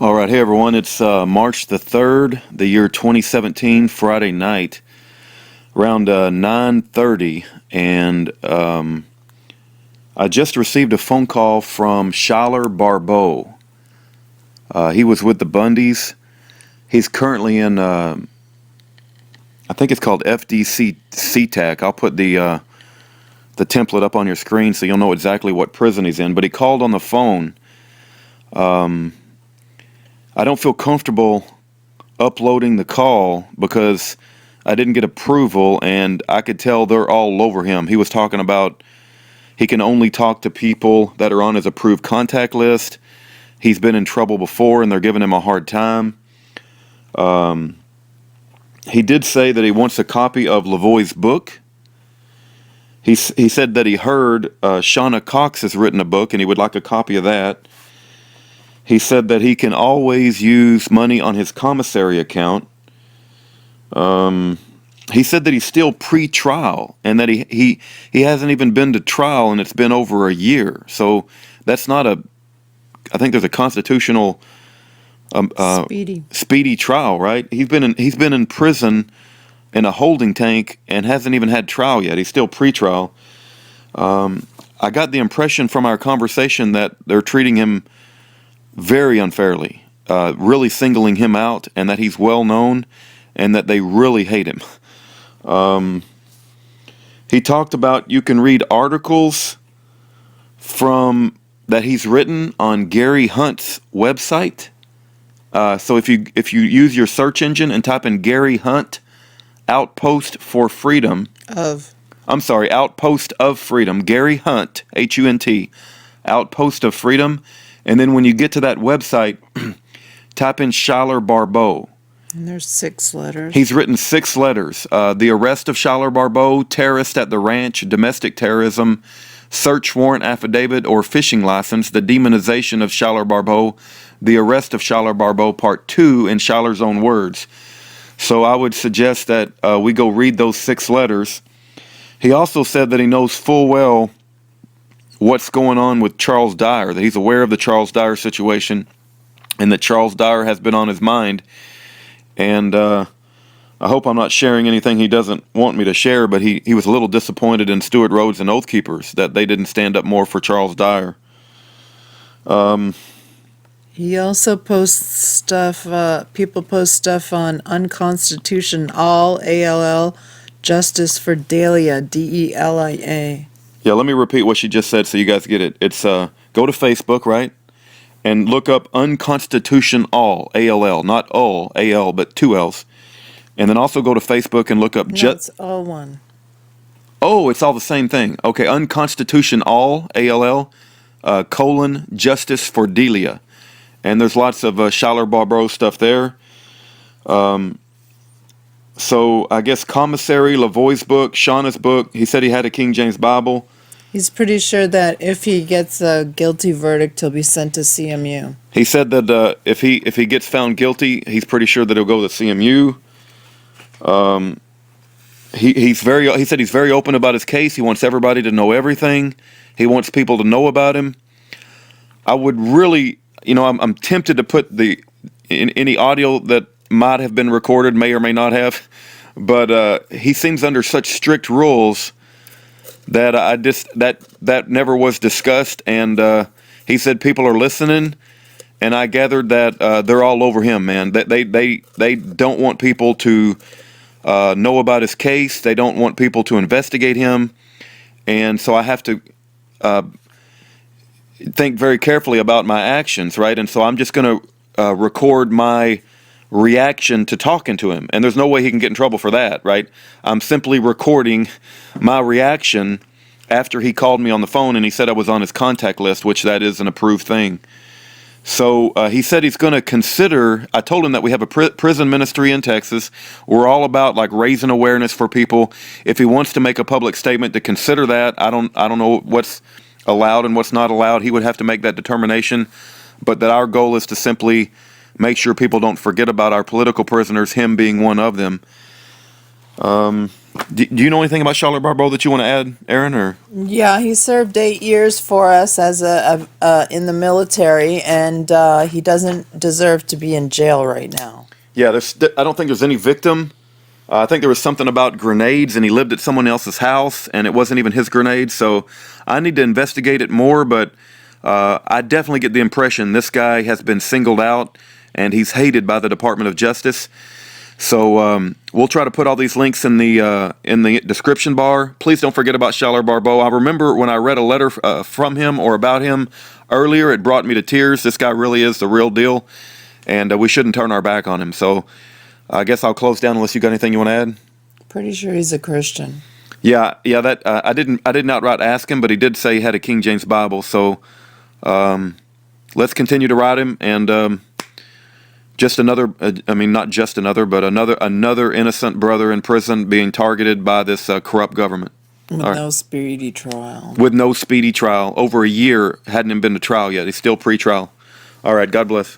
All right, hey everyone, it's March the 3rd, the year 2017, Friday night, around 9:30, and I just received a phone call from Schuyler Barbeau. He was with the Bundys. He's currently in, I think it's called FDC SeaTac. I'll put the template up on your screen so you'll know exactly what prison he's in, but he called on the phone. I don't feel comfortable uploading the call because I didn't get approval, and I could tell they're all over him. He was talking about he can only talk to people that are on his approved contact list. He's been in trouble before, and they're giving him a hard time. He did say that he wants a copy of Lavoie's book. He said that he heard Shauna Cox has written a book, and he would like a copy of that. He said that he can always use money on his commissary account. He said that he's still pre-trial and that he hasn't even been to trial, and it's been over a year. So that's not I think there's a constitutional speedy trial, right? He's been in prison in a holding tank and hasn't even had trial yet. He's still pre-trial. I got the impression from our conversation that they're treating him very unfairly, really singling him out, and that he's well known and that they really hate him. He talked about you can read articles that he's written on Gary Hunt's website. So if you use your search engine and type in Gary Hunt Outpost for Freedom Outpost of Freedom, Gary Hunt, Hunt, Outpost of Freedom. And then when you get to that website, type in Schuyler Barbeau. And there's 6 letters. He's written 6 letters. The arrest of Schuyler Barbeau, terrorist at the ranch, domestic terrorism, search warrant affidavit or fishing license, the demonization of Schuyler Barbeau, the arrest of Schuyler Barbeau, part 2 in Schuyler's own words. So I would suggest that we go read those 6 letters. He also said that he knows full well what's going on with Charles Dyer, that he's aware of the Charles Dyer situation and that Charles Dyer has been on his mind. And I hope I'm not sharing anything he doesn't want me to share, but he was a little disappointed in Stewart Rhodes and Oath Keepers that they didn't stand up more for Charles Dyer. He also posts stuff, people post stuff on Unconstitution ALL, Justice for Delia, DELIA. Yeah, let me repeat what she just said so you guys get it. It's go to Facebook, right? And look up Unconstitution ALL, not all, AL, but 2 L's. And then also go to Facebook and look up... No, it's all one. Oh, it's all the same thing. Okay, Unconstitution ALL, Justice for Delia. And there's lots of Schuyler Barbeau stuff there. So I guess Commissary, Lavoie's book, Shauna's book. He said he had a King James Bible. He's pretty sure that if he gets a guilty verdict, he'll be sent to CMU. He said that if he gets found guilty, he's pretty sure that he'll go to CMU. He said he's very open about his case. He wants everybody to know everything. He wants people to know about him. I would really, I'm tempted to put any audio that might have been recorded, may or may not have, but he seems under such strict rules that that never was discussed, and he said people are listening, and I gathered that they're all over him, man. That they don't want people to know about his case. They don't want people to investigate him, and so I have to think very carefully about my actions, right? And so I'm just going to record my reaction to talking to him, and there's no way he can get in trouble for that, right? I'm simply recording my reaction after he called me on the phone and he said I was on his contact list, which that is an approved thing. So he said he's going to consider. I told him that we have a prison ministry in Texas. We're all about like raising awareness for people. If he wants to make a public statement to consider that, I don't know what's allowed and what's not allowed. He would have to make that determination, but that our goal is to simply make sure people don't forget about our political prisoners, him being one of them. Do you know anything about Schuyler Barbeau that you want to add, Aaron? Or Yeah, he served 8 years for us as in the military, and he doesn't deserve to be in jail right now. yeah, I don't think there's any victim. I think there was something about grenades, and he lived at someone else's house, and it wasn't even his grenade. So I need to investigate it more, but I definitely get the impression this guy has been singled out, and he's hated by the Department of Justice. So we'll try to put all these links in the description bar. Please don't forget about Schuyler Barbeau. I remember when I read a letter from him or about him earlier, it brought me to tears. This guy really is the real deal, and we shouldn't turn our back on him. So I guess I'll close down unless you got anything you want to add. Pretty sure he's a Christian. Yeah. That I didn't outright ask him, but he did say he had a King James Bible. So let's continue to ride him, and just another. I mean, not just another, but another innocent brother in prison being targeted by this corrupt government. With All right. no speedy trial. With no speedy trial. Over a year, hadn't even been to trial yet. He's still pre-trial. All right. God bless.